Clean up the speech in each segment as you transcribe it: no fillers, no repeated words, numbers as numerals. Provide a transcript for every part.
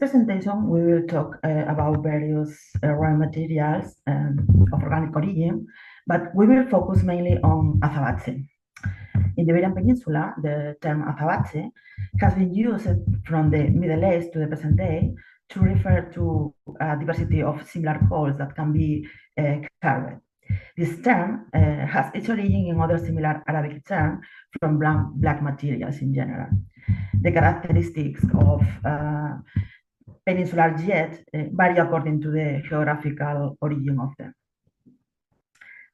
presentation, we will talk about various raw materials of organic origin, but we will focus mainly on azabache. In the Iberian Peninsula, the term azabache has been used from the Middle East to the present day to refer to a diversity of similar coals that can be carved. This term has its origin in other similar Arabic terms from black materials in general. The characteristics of peninsular jet vary according to the geographical origin of them.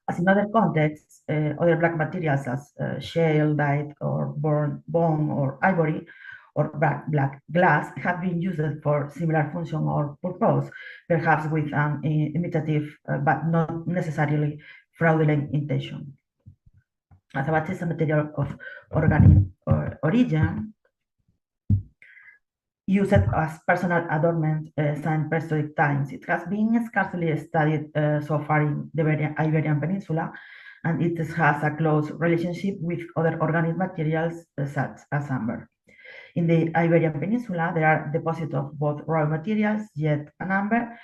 As in other contexts, other black materials as shale, dyed, or bone or ivory, or black glass have been used for similar function or purpose, perhaps with an imitative but not necessarily fraudulent intention. Azabache is a material of organic origin used as personal adornment since prehistoric times. It has been scarcely studied so far in the Iberian Peninsula, and it has a close relationship with other organic materials such as amber. In the Iberian Peninsula, there are deposits of both raw materials, jet and amber.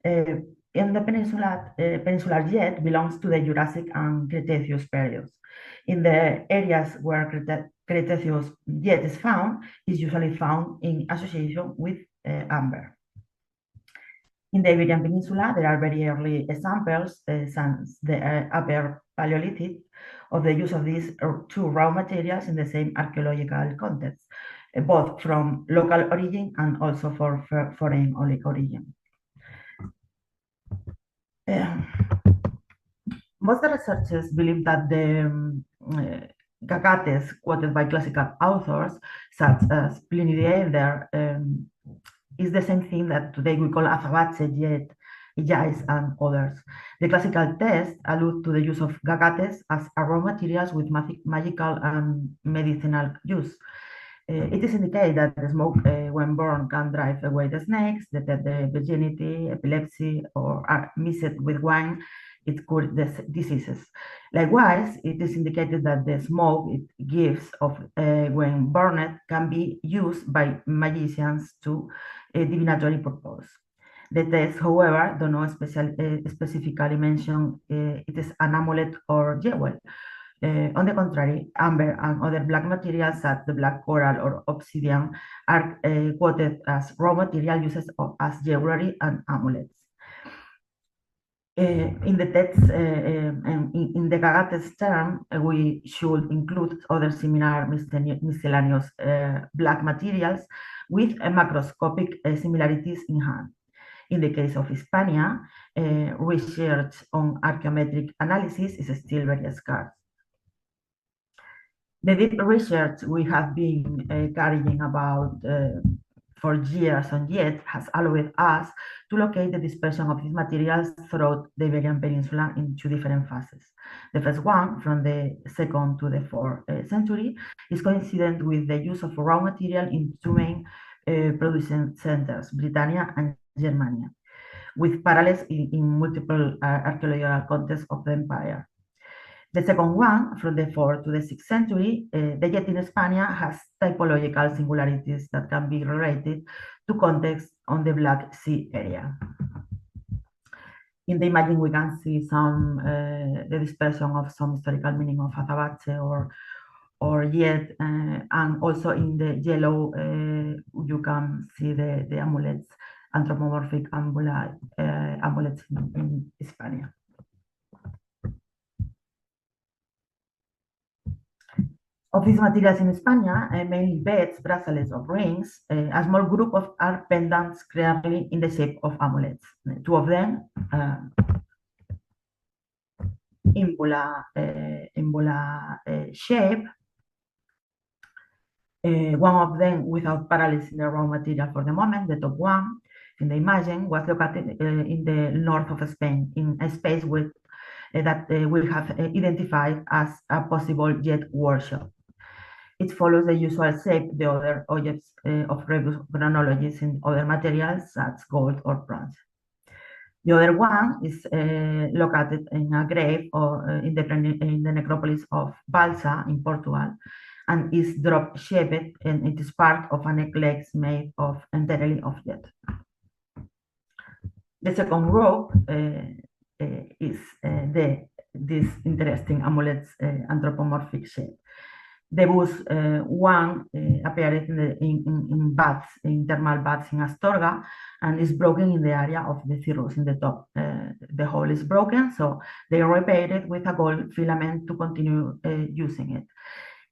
In the peninsular jet belongs to the Jurassic and Cretaceous periods. In the areas where Cretaceous jet is found, is usually found in association with amber. In the Iberian Peninsula, there are very early examples since the Upper Paleolithic of the use of these two raw materials in the same archaeological context, both from local origin and also for foreign origin. Most researchers believe that the gagates quoted by classical authors, such as Pliny the Elder, is the same thing that today we call azabache, jet, jais, and others. The classical texts allude to the use of gagates as a raw materials with magical and medicinal use. It is indicated that the smoke, when burned, can drive away the snakes, detect the virginity, epilepsy, or mixed with wine, it cures diseases. Likewise, it is indicated that the smoke it gives of when burned can be used by magicians to divinatory purpose. The text, however, do not specifically mention it is an amulet or jewel. On the contrary, amber and other black materials such as the black coral or obsidian are quoted as raw material uses as jewelry and amulets. In the text, in the gagates term, we should include other similar miscellaneous black materials with macroscopic similarities in hand. In the case of Hispania, research on archaeometric analysis is still very scarce. The deep research we have been carrying about for years and yet has allowed us to locate the dispersion of these materials throughout the Iberian Peninsula in two different phases. The first one, from the 2nd to the 4th century, is coincident with the use of raw material in two main producing centers, Britannia and Germania, with parallels in multiple archaeological contexts of the empire. The second one, from the 4th to the 6th century, the jet in Hispania has typological singularities that can be related to context on the Black Sea area. In the imaging, we can see some the dispersion of some historical meaning of azabache or jet, and also in the yellow you can see the amulets, anthropomorphic amulets in Hispania. Of these materials in Hispania, mainly beds, bracelets, or rings, a small group are pendants clearly in the shape of amulets. Two of them, imbula shape. One of them without parallels in the raw material for the moment, the top one in the imagine, was located in the north of Spain, in a space with, that we have identified as a possible jet workshop. It follows the usual shape the other objects of Rebus chronologies in other materials such as gold or bronze. The other one is located in a grave or in the necropolis of Balsa in Portugal, and is drop-shaped, and it is part of a necklace made of entirely of jet. The second group is this interesting amulet's anthropomorphic shape. The Bus one appeared in baths, in thermal baths in Astorga, and is broken in the area of the cirrus in the top. The hole is broken, so they repaired it with a gold filament to continue using it.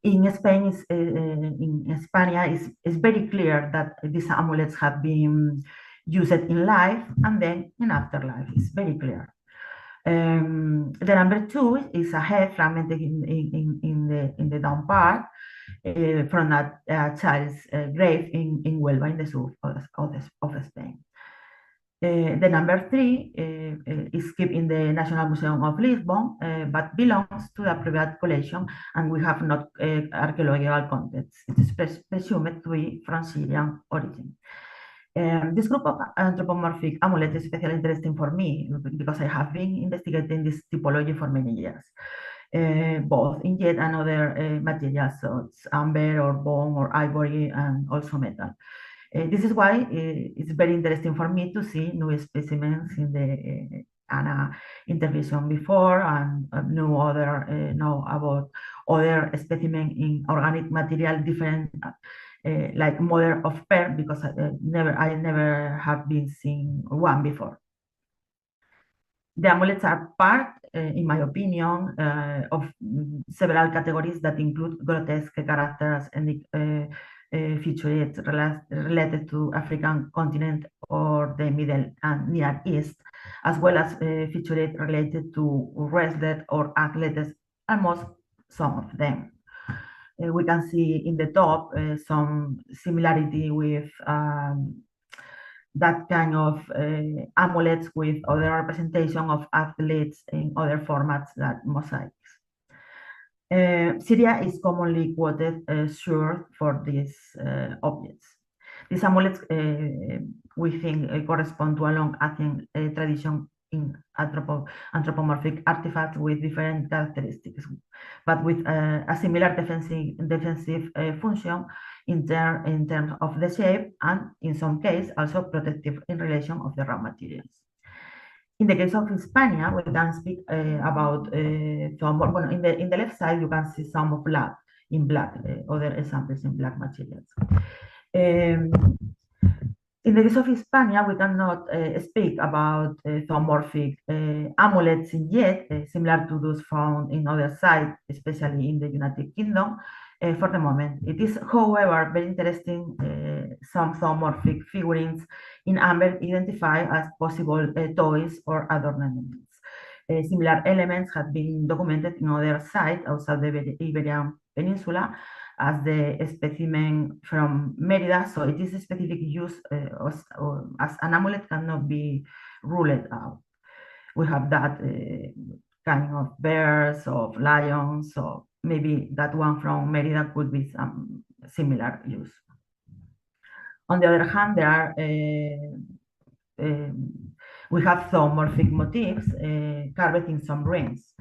In Spain, in España, it's very clear that these amulets have been used in life and then in afterlife. It's very clear. The number 2 is a head fragmented in the down part from a child's grave in Huelva in the south of Spain. The number 3 is kept in the National Museum of Lisbon, but belongs to the private collection, and we have not archaeological contents. It is presumed to be from Syrian origin. This group of anthropomorphic amulets is especially interesting for me because I have been investigating this typology for many years, both in jet and other materials, so it's amber or bone or ivory and also metal. This is why it's very interesting for me to see new specimens in the Anna intervention before and know about other specimens in organic material different, like mother of pearl, because I never have been seeing one before. The amulets are part, in my opinion, of several categories that include grotesque characters and features related to African continent or the Middle and Near East, as well as features related to wrestlers or athletes, almost some of them. We can see in the top some similarity with that kind of amulets with other representation of athletes in other formats like mosaics. Syria is commonly quoted sure for these objects. These amulets, we think, correspond to a long Athenian tradition in anthropomorphic artifacts with different characteristics, but with a similar defensive function in terms of the shape, and in some cases also protective in relation of the raw materials. In the case of Hispania, we can speak about some more. Well, in the left side, you can see some of black, other examples in black materials. In the case of Hispania, we cannot speak about zoomorphic amulets yet, similar to those found in other sites, especially in the United Kingdom, for the moment. It is, however, very interesting some zoomorphic figurines in amber identified as possible toys or adornments. Similar elements have been documented in other sites outside the Iberian Peninsula, as the specimen from Merida, so it is a specific use as an amulet cannot be ruled out. We have that kind of bears, of lions, so maybe that one from Merida could be some similar use. On the other hand, there are we have zoomorphic motifs carved in some rings.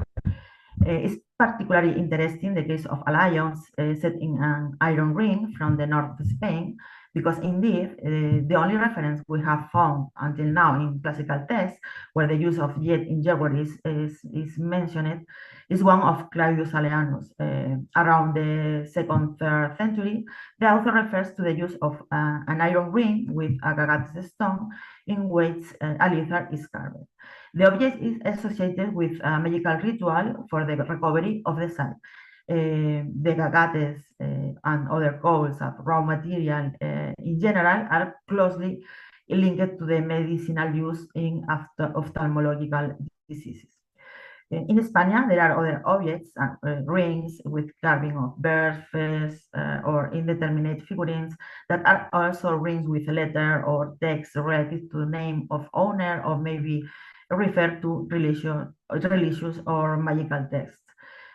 It's particularly interesting the case of a lion set in an iron ring from the north of Spain, because indeed the only reference we have found until now in classical texts where the use of jet in jewelry is mentioned is one of Claudius Aleanus. Around the 2nd, 3rd century, the author refers to the use of an iron ring with a Gagates stone in which a lizard is carved. The object is associated with a magical ritual for the recovery of the site. The gagates and other calls of raw material in general are closely linked to the medicinal use in ophthalmological diseases. In España, there are other objects, rings with carving of birds, fish, or indeterminate figurines that are also rings with a letter or text related to the name of owner, or maybe refer to religious or magical texts.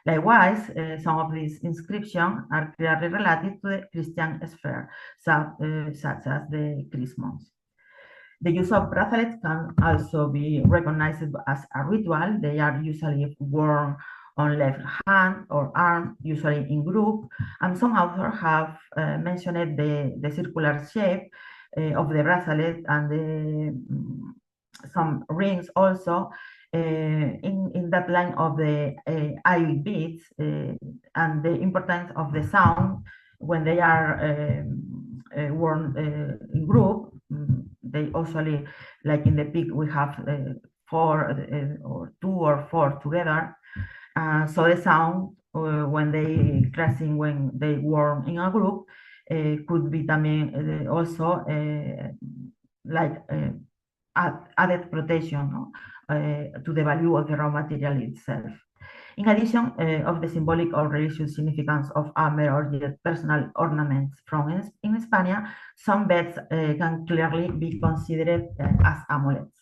Likewise, some of these inscriptions are clearly related to the Christian sphere, such as the chrismons. The use of bracelets can also be recognized as a ritual. They are usually worn on left hand or arm, usually in group. And some authors have mentioned the circular shape of the bracelet and some rings also in that line of the eye beads and the importance of the sound when they are worn in group. They usually, like in the peak, we have four or two or four together. So the sound when they dressing, when they worn in a group, could be también also like added protection, no? To the value of the raw material itself. In addition of the symbolic or religious significance of armor or personal ornaments from in Spain, some beds can clearly be considered as amulets.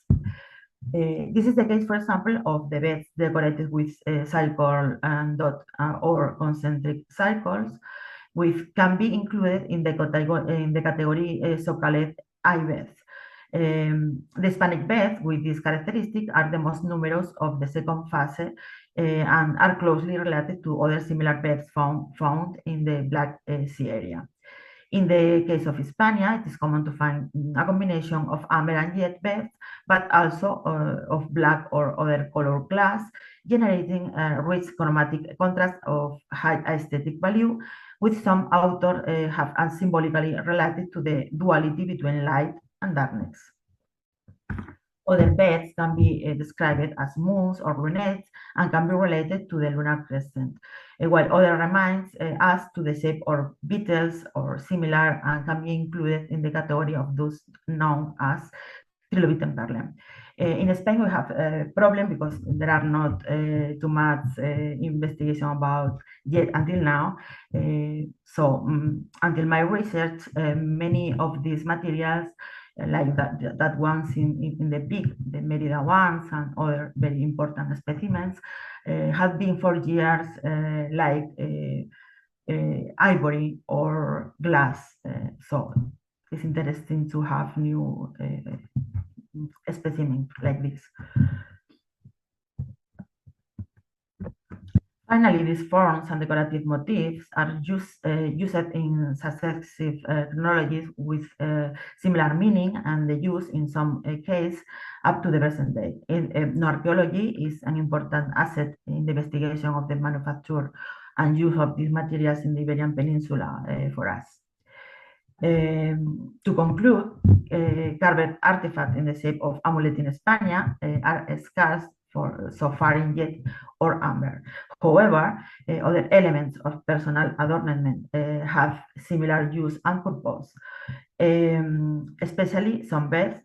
This is the case, for example, of the beds decorated with circle and dot or concentric circles, which can be included in the category so-called eye beds. The Hispanic beds with this characteristic are the most numerous of the second phase and are closely related to other similar beds found in the Black Sea area. In the case of Hispania, it is common to find a combination of amber and jet beds, but also of black or other color glass, generating a rich chromatic contrast of high aesthetic value, which some authors have symbolically related to the duality between light and darkness. Other beds can be described as moons or lunettes and can be related to the lunar crescent, while other reminds us to the shape or beetles or similar and can be included in the category of those known as trilobite perle. In Spain, we have a problem because there are not too much investigation about yet until now. Until my research, many of these materials like that ones in the peak, the Merida ones and other very important specimens, have been for years like ivory or glass. So it's interesting to have new specimens like this. Finally, these forms and decorative motifs are used in successive technologies with similar meaning and the use in some case up to the present day. Archaeology is an important asset in the investigation of the manufacture and use of these materials in the Iberian Peninsula for us. To conclude, carved artifacts in the shape of amulet in Spain are scarce so far in jet or amber. However, other elements of personal adornment have similar use and purpose, especially some beds.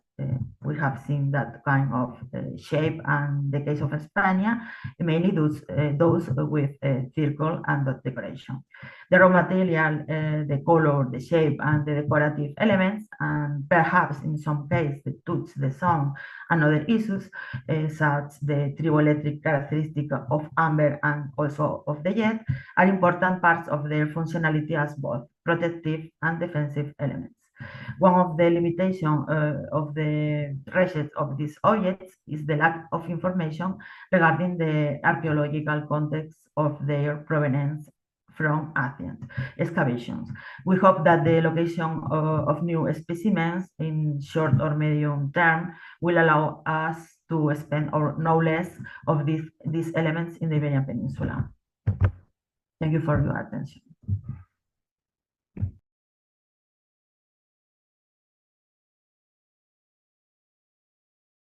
We have seen that kind of shape, and the case of Spain, mainly those with circle and dot decoration. The raw material, the color, the shape, and the decorative elements, and perhaps in some cases the touch, the sound, and other issues, such the triboelectric characteristic of amber and also of the jet, are important parts of their functionality as both protective and defensive elements. One of the limitations of the research of these objects is the lack of information regarding the archaeological context of their provenance from ancient excavations. We hope that the location of new specimens in short or medium term will allow us to expand our knowledge of these elements in the Iberian Peninsula. Thank you for your attention.